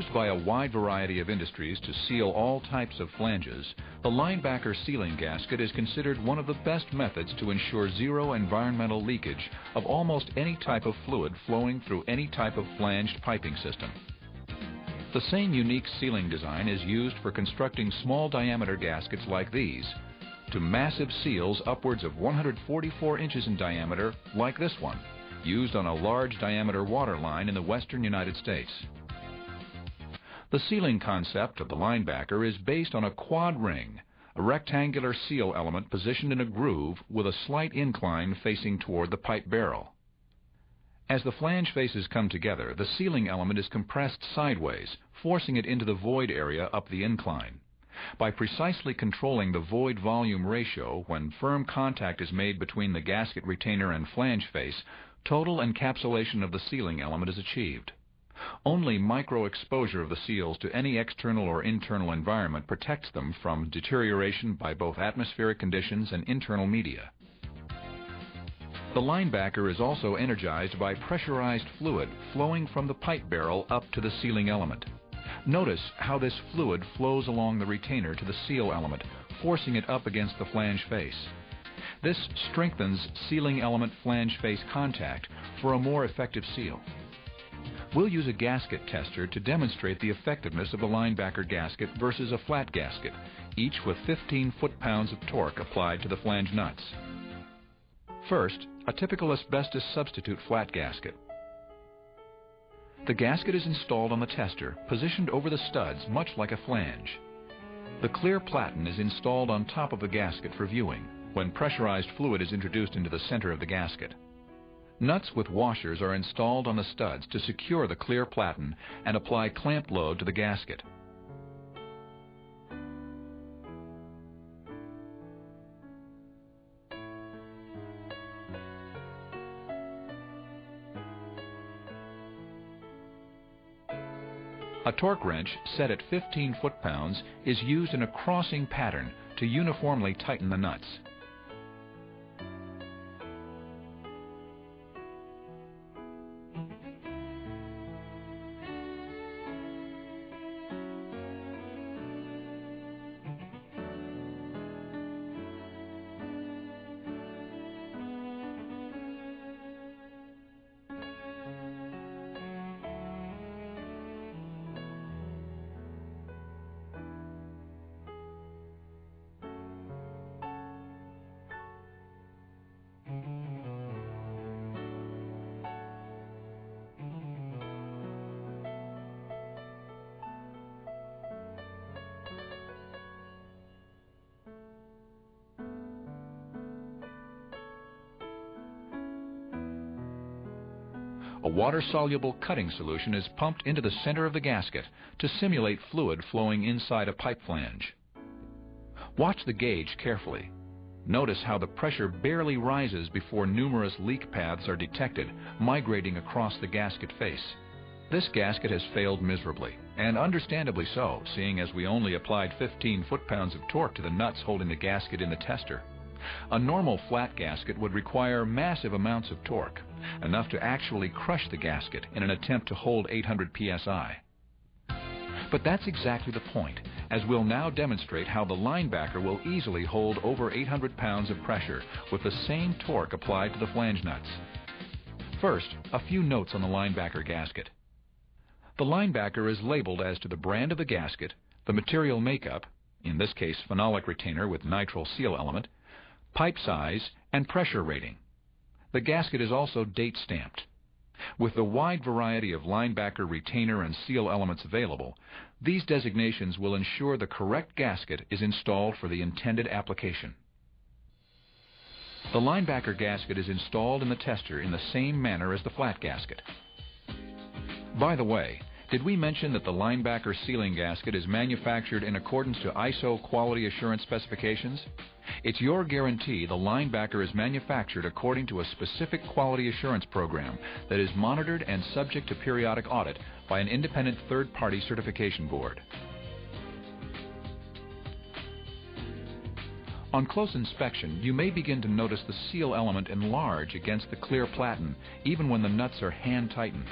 Used by a wide variety of industries to seal all types of flanges, the LineBacker sealing gasket is considered one of the best methods to ensure zero environmental leakage of almost any type of fluid flowing through any type of flanged piping system. The same unique sealing design is used for constructing small diameter gaskets like these to massive seals upwards of 144 inches in diameter like this one, used on a large diameter water line in the western United States. The sealing concept of the LineBacker is based on a quad ring, a rectangular seal element positioned in a groove with a slight incline facing toward the pipe barrel. As the flange faces come together, the sealing element is compressed sideways, forcing it into the void area up the incline. By precisely controlling the void volume ratio when firm contact is made between the gasket retainer and flange face, total encapsulation of the sealing element is achieved. Only micro-exposure of the seals to any external or internal environment protects them from deterioration by both atmospheric conditions and internal media. The LineBacker is also energized by pressurized fluid flowing from the pipe barrel up to the sealing element. Notice how this fluid flows along the retainer to the seal element, forcing it up against the flange face. This strengthens sealing element flange face contact for a more effective seal. We'll use a gasket tester to demonstrate the effectiveness of the LineBacker gasket versus a flat gasket, each with 15 foot-pounds of torque applied to the flange nuts. First, a typical asbestos substitute flat gasket. The gasket is installed on the tester, positioned over the studs much like a flange. The clear platen is installed on top of the gasket for viewing, when pressurized fluid is introduced into the center of the gasket. Nuts with washers are installed on the studs to secure the clear platen and apply clamp load to the gasket. A torque wrench set at 15 foot-pounds is used in a crossing pattern to uniformly tighten the nuts. A water-soluble cutting solution is pumped into the center of the gasket to simulate fluid flowing inside a pipe flange. Watch the gauge carefully. Notice how the pressure barely rises before numerous leak paths are detected, migrating across the gasket face. This gasket has failed miserably, and understandably so, seeing as we only applied 15 foot-pounds of torque to the nuts holding the gasket in the tester. A normal flat gasket would require massive amounts of torque, enough to actually crush the gasket in an attempt to hold 800 psi. But that's exactly the point, as we'll now demonstrate how the LineBacker will easily hold over 800 pounds of pressure with the same torque applied to the flange nuts. First, a few notes on the LineBacker gasket. The LineBacker is labeled as to the brand of the gasket, the material makeup, in this case phenolic retainer with nitrile seal element, pipe size, and pressure rating. The gasket is also date stamped. With the wide variety of LineBacker retainer and seal elements available, these designations will ensure the correct gasket is installed for the intended application. The LineBacker gasket is installed in the tester in the same manner as the flat gasket. By the way, did we mention that the LineBacker sealing gasket is manufactured in accordance to ISO quality assurance specifications? It's your guarantee the LineBacker is manufactured according to a specific quality assurance program that is monitored and subject to periodic audit by an independent third-party certification board. On close inspection, you may begin to notice the seal element enlarge against the clear platen, even when the nuts are hand-tightened.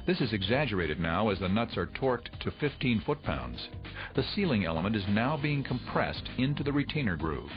This is exaggerated now as the nuts are torqued to 15 foot-pounds. The sealing element is now being compressed into the retainer groove.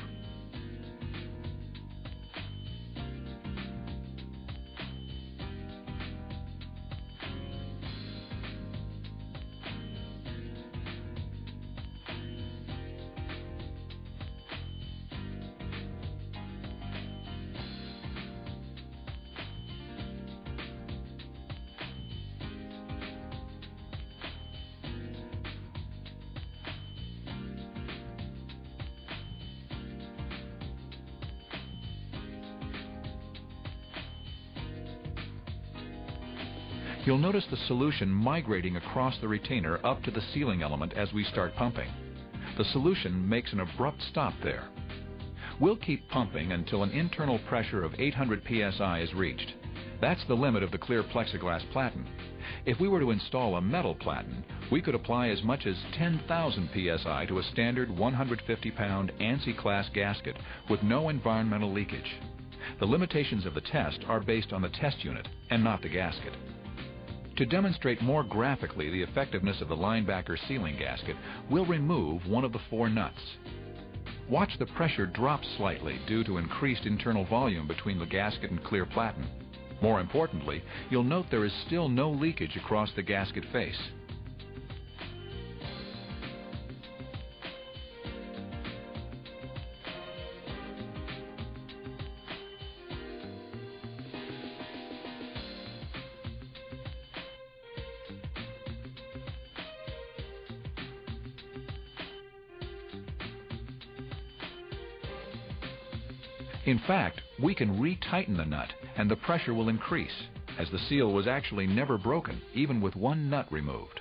You'll notice the solution migrating across the retainer up to the sealing element as we start pumping. The solution makes an abrupt stop there. We'll keep pumping until an internal pressure of 800 psi is reached. That's the limit of the clear plexiglass platen. If we were to install a metal platen, we could apply as much as 10,000 psi to a standard 150-pound ANSI-class gasket with no environmental leakage. The limitations of the test are based on the test unit and not the gasket. To demonstrate more graphically the effectiveness of the LineBacker sealing gasket, we'll remove one of the 4 nuts. Watch the pressure drop slightly due to increased internal volume between the gasket and clear platen. More importantly, you'll note there is still no leakage across the gasket face. In fact, we can retighten the nut and the pressure will increase, as the seal was actually never broken, even with one nut removed.